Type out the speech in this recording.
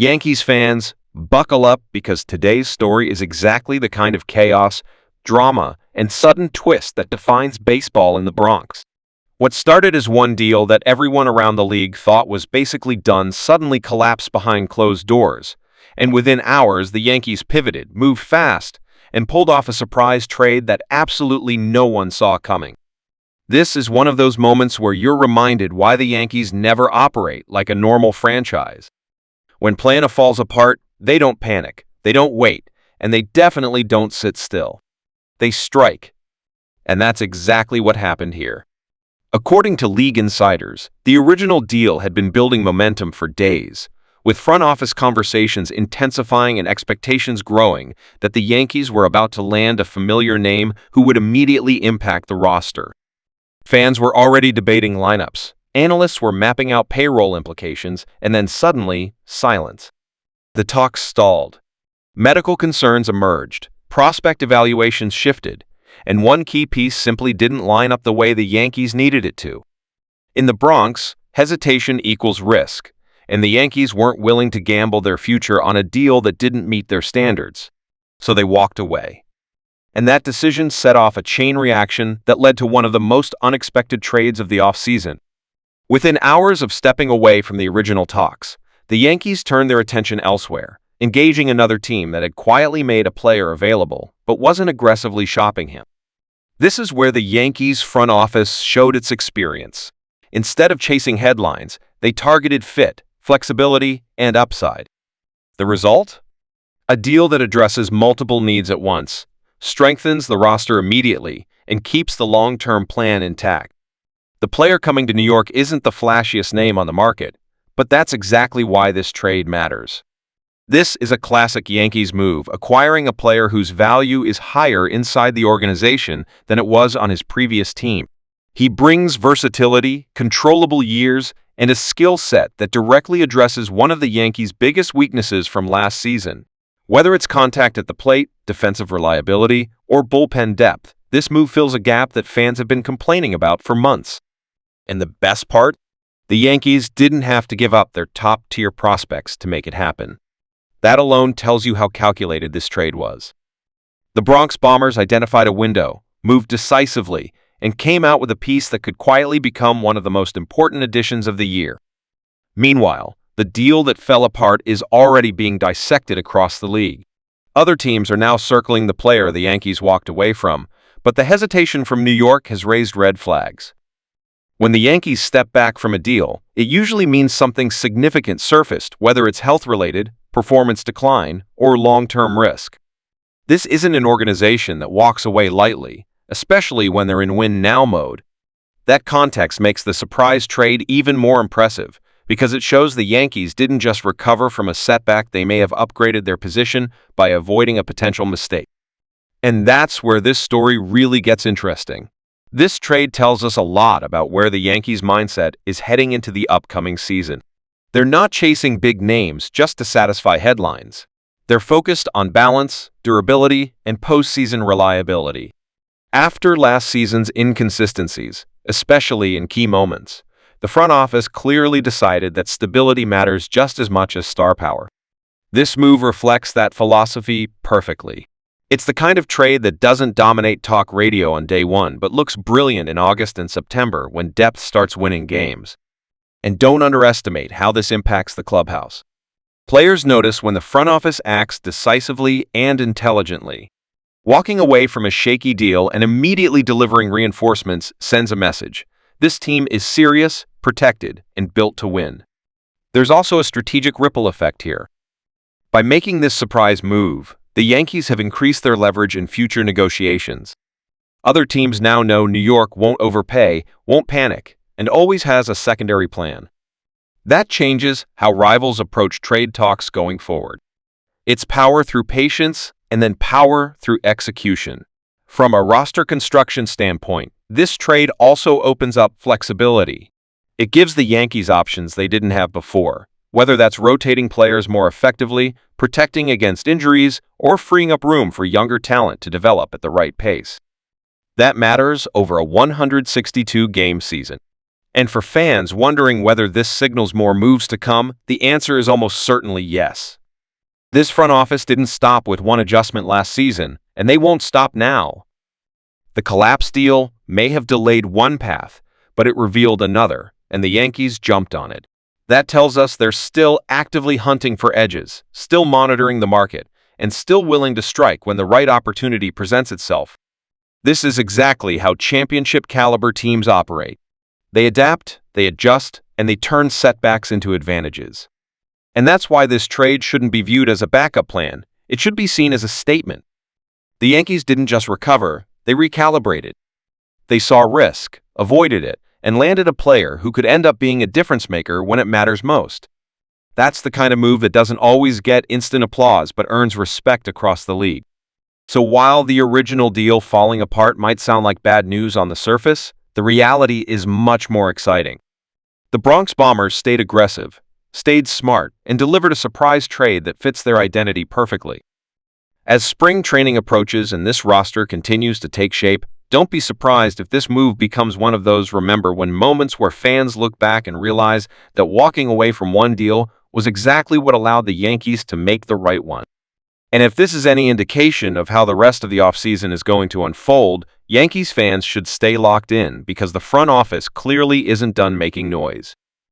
Yankees fans, buckle up because today's story is exactly the kind of chaos, drama, and sudden twist that defines baseball in the Bronx. What started as one deal that everyone around the league thought was basically done suddenly collapsed behind closed doors, and within hours the Yankees pivoted, moved fast, and pulled off a surprise trade that absolutely no one saw coming. This is one of those moments where you're reminded why the Yankees never operate like a normal franchise. When plan falls apart, they don't panic, they don't wait, and they definitely don't sit still. They strike. And that's exactly what happened here. According to league insiders, the original deal had been building momentum for days, with front office conversations intensifying and expectations growing that the Yankees were about to land a familiar name who would immediately impact the roster. Fans were already debating lineups, analysts were mapping out payroll implications, and then suddenly, silence. The talks stalled. Medical concerns emerged, prospect evaluations shifted, and one key piece simply didn't line up the way the Yankees needed it to. In the Bronx, hesitation equals risk, and the Yankees weren't willing to gamble their future on a deal that didn't meet their standards. So they walked away. And that decision set off a chain reaction that led to one of the most unexpected trades of the offseason. Within hours of stepping away from the original talks, the Yankees turned their attention elsewhere, engaging another team that had quietly made a player available but wasn't aggressively shopping him. This is where the Yankees front office showed its experience. Instead of chasing headlines, they targeted fit, flexibility, and upside. The result? A deal that addresses multiple needs at once, strengthens the roster immediately, and keeps the long-term plan intact. The player coming to New York isn't the flashiest name on the market, but that's exactly why this trade matters. This is a classic Yankees move, acquiring a player whose value is higher inside the organization than it was on his previous team. He brings versatility, controllable years, and a skill set that directly addresses one of the Yankees' biggest weaknesses from last season. Whether it's contact at the plate, defensive reliability, or bullpen depth, this move fills a gap that fans have been complaining about for months. And the best part? The Yankees didn't have to give up their top-tier prospects to make it happen. That alone tells you how calculated this trade was. The Bronx Bombers identified a window, moved decisively, and came out with a piece that could quietly become one of the most important additions of the year. Meanwhile, the deal that fell apart is already being dissected across the league. Other teams are now circling the player the Yankees walked away from, but the hesitation from New York has raised red flags. When the Yankees step back from a deal, it usually means something significant surfaced, whether it's health-related, performance decline, or long-term risk. This isn't an organization that walks away lightly, especially when they're in win-now mode. That context makes the surprise trade even more impressive, because it shows the Yankees didn't just recover from a setback, they may have upgraded their position by avoiding a potential mistake. And that's where this story really gets interesting. This trade tells us a lot about where the Yankees' mindset is heading into the upcoming season. They're not chasing big names just to satisfy headlines. They're focused on balance, durability, and postseason reliability. After last season's inconsistencies, especially in key moments, the front office clearly decided that stability matters just as much as star power. This move reflects that philosophy perfectly. It's the kind of trade that doesn't dominate talk radio on day one, but looks brilliant in August and September when depth starts winning games. And don't underestimate how this impacts the clubhouse. Players notice when the front office acts decisively and intelligently. Walking away from a shaky deal and immediately delivering reinforcements sends a message. This team is serious, protected, and built to win. There's also a strategic ripple effect here. By making this surprise move, the Yankees have increased their leverage in future negotiations. Other teams now know New York won't overpay, won't panic, and always has a secondary plan. That changes how rivals approach trade talks going forward. It's power through patience and then power through execution. From a roster construction standpoint, this trade also opens up flexibility. It gives the Yankees options they didn't have before, whether that's rotating players more effectively, protecting against injuries, or freeing up room for younger talent to develop at the right pace. That matters over a 162-game season. And for fans wondering whether this signals more moves to come, the answer is almost certainly yes. This front office didn't stop with one adjustment last season, and they won't stop now. The collapse deal may have delayed one path, but it revealed another, and the Yankees jumped on it. That tells us they're still actively hunting for edges, still monitoring the market, and still willing to strike when the right opportunity presents itself. This is exactly how championship-caliber teams operate. They adapt, they adjust, and they turn setbacks into advantages. And that's why this trade shouldn't be viewed as a backup plan. It should be seen as a statement. The Yankees didn't just recover, they recalibrated. They saw risk, avoided it, and landed a player who could end up being a difference maker when it matters most. That's the kind of move that doesn't always get instant applause but earns respect across the league. So while the original deal falling apart might sound like bad news on the surface, the reality is much more exciting. The Bronx Bombers stayed aggressive, stayed smart, and delivered a surprise trade that fits their identity perfectly. As spring training approaches and this roster continues to take shape, don't be surprised if this move becomes one of those remember when moments where fans look back and realize that walking away from one deal was exactly what allowed the Yankees to make the right one. And if this is any indication of how the rest of the offseason is going to unfold, Yankees fans should stay locked in because the front office clearly isn't done making noise.